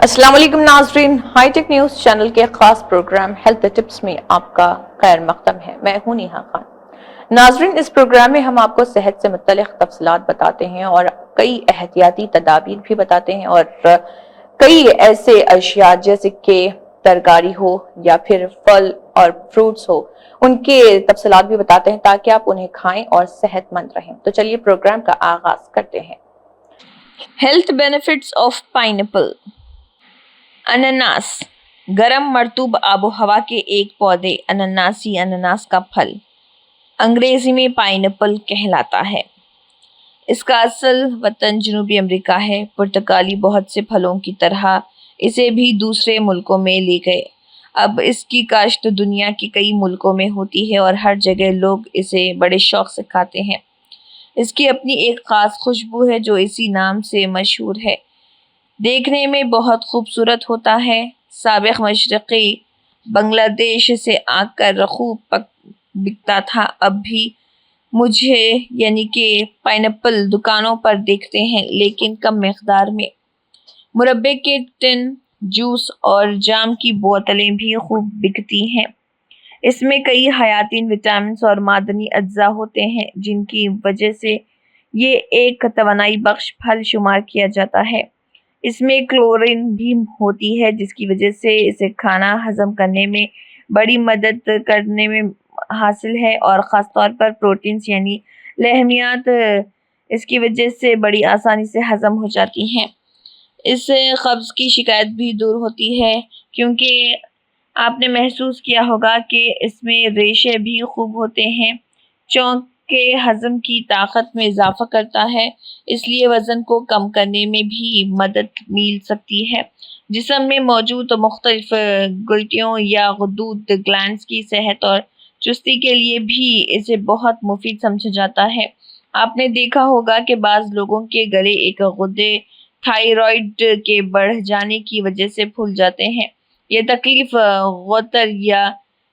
السلام علیکم ناظرین، ہائی ٹیک نیوز چینل کے خاص پروگرام ہیلتھ ٹپس میں آپ کا خیر مقدم ہے۔ میں ہوں نیہا خان۔ ناظرین، اس پروگرام میں ہم آپ کو صحت سے متعلق تفصیلات بتاتے ہیں اور کئی احتیاطی تدابیر بھی بتاتے ہیں، اور کئی ایسے اشیاء جیسے کہ ترکاری ہو یا پھر پھل اور فروٹس ہو، ان کے تفصیلات بھی بتاتے ہیں تاکہ آپ انہیں کھائیں اور صحت مند رہیں۔ تو چلیے پروگرام کا آغاز کرتے ہیں۔ Health benefits of pineapple. انناس گرم مرطوب آب و ہوا کے ایک پودے انناسی انناس کا پھل انگریزی میں پائنیپل کہلاتا ہے۔ اس کا اصل وطن جنوبی امریکہ ہے۔ پرتگالی بہت سے پھلوں کی طرح اسے بھی دوسرے ملکوں میں لے گئے۔ اب اس کی کاشت دنیا کے کئی ملکوں میں ہوتی ہے اور ہر جگہ لوگ اسے بڑے شوق سے کھاتے ہیں۔ اس کی اپنی ایک خاص خوشبو ہے جو اسی نام سے مشہور ہے۔ دیکھنے میں بہت خوبصورت ہوتا ہے۔ سابق مشرقی بنگلہ دیش سے آ کر خوب بکتا تھا۔ اب بھی مجھے یعنی کہ پائنیپل دکانوں پر دیکھتے ہیں، لیکن کم مقدار میں۔ مربے کے ٹن، جوس اور جام کی بوتلیں بھی خوب بکتی ہیں۔ اس میں کئی حیاتین وٹامنز اور معدنی اجزاء ہوتے ہیں جن کی وجہ سے یہ ایک توانائی بخش پھل شمار کیا جاتا ہے۔ اس میں کلورین بھی ہوتی ہے جس کی وجہ سے اسے کھانا ہضم کرنے میں بڑی مدد کرنے میں حاصل ہے، اور خاص طور پر پروٹینز یعنی لحمیات اس کی وجہ سے بڑی آسانی سے ہضم ہو جاتی ہیں۔ اس سے قبض کی شکایت بھی دور ہوتی ہے، کیونکہ آپ نے محسوس کیا ہوگا کہ اس میں ریشے بھی خوب ہوتے ہیں۔ چونک کے ہضم کی طاقت میں اضافہ کرتا ہے، اس لیے وزن کو کم کرنے میں بھی مدد مل سکتی ہے۔ جسم میں موجود مختلف گلٹیوں یا غدود گلینڈز کی صحت اور چستی کے لیے بھی اسے بہت مفید سمجھا جاتا ہے۔ آپ نے دیکھا ہوگا کہ بعض لوگوں کے گلے ایک غدے تھائرائیڈ کے بڑھ جانے کی وجہ سے پھول جاتے ہیں۔ یہ تکلیف غوطر یا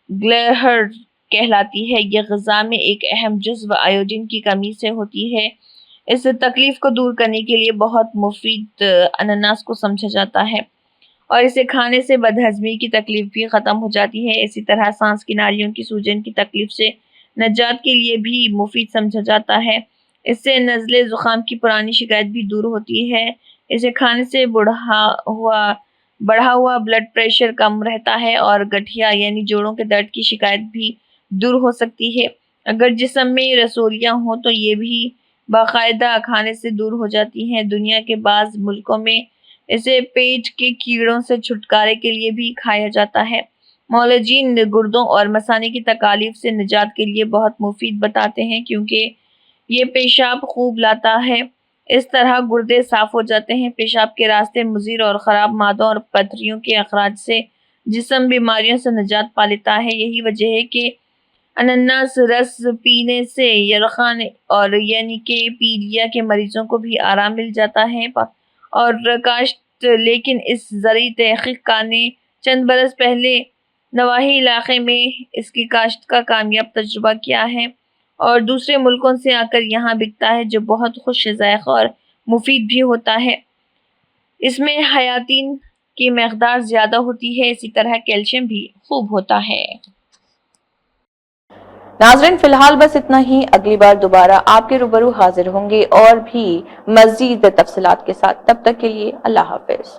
گلہر کہلاتی ہے۔ یہ غذا میں ایک اہم جزو آیوڈین کی کمی سے ہوتی ہے۔ اس تکلیف کو دور کرنے کے لیے بہت مفید انناس کو سمجھا جاتا ہے، اور اسے کھانے سے بد ہضمی کی تکلیف بھی ختم ہو جاتی ہے۔ اسی طرح سانس کی نالیوں کی سوجن کی تکلیف سے نجات کے لیے بھی مفید سمجھا جاتا ہے۔ اس سے نزلے زکام کی پرانی شکایت بھی دور ہوتی ہے۔ اسے کھانے سے بڑھا ہوا بلڈ پریشر کم رہتا ہے، اور گٹھیا یعنی جوڑوں کے درد کی شکایت بھی دور ہو سکتی ہے۔ اگر جسم میں رسولیاں ہوں تو یہ بھی باقاعدہ کھانے سے دور ہو جاتی ہیں۔ دنیا کے بعض ملکوں میں اسے پیٹ کے کیڑوں سے چھٹکارے کے لیے بھی کھایا جاتا ہے۔ معالجین گردوں اور مثانے کی تکالیف سے نجات کے لیے بہت مفید بتاتے ہیں، کیونکہ یہ پیشاب خوب لاتا ہے۔ اس طرح گردے صاف ہو جاتے ہیں۔ پیشاب کے راستے مضر اور خراب مادوں اور پتھریوں کے اخراج سے جسم بیماریوں سے نجات پا لیتا ہے۔ یہی وجہ ہے کہ انناس رس پینے سے یرقان اور یعنی کہ پیلیا کے مریضوں کو بھی آرام مل جاتا ہے۔ اور کاشت لیکن اس زرعی تحقیق کار نے چند برس پہلے نواحی علاقے میں اس کی کاشت کا کامیاب تجربہ کیا ہے، اور دوسرے ملکوں سے آ کر یہاں بکتا ہے، جو بہت خوش ذائقہ اور مفید بھی ہوتا ہے۔ اس میں حیاتین کی مقدار زیادہ ہوتی ہے، اسی طرح کیلشیم بھی خوب ہوتا ہے۔ ناظرین، فی الحال بس اتنا ہی۔ اگلی بار دوبارہ آپ کے روبرو حاضر ہوں گے اور بھی مزید تفصیلات کے ساتھ۔ تب تک کے لیے اللہ حافظ۔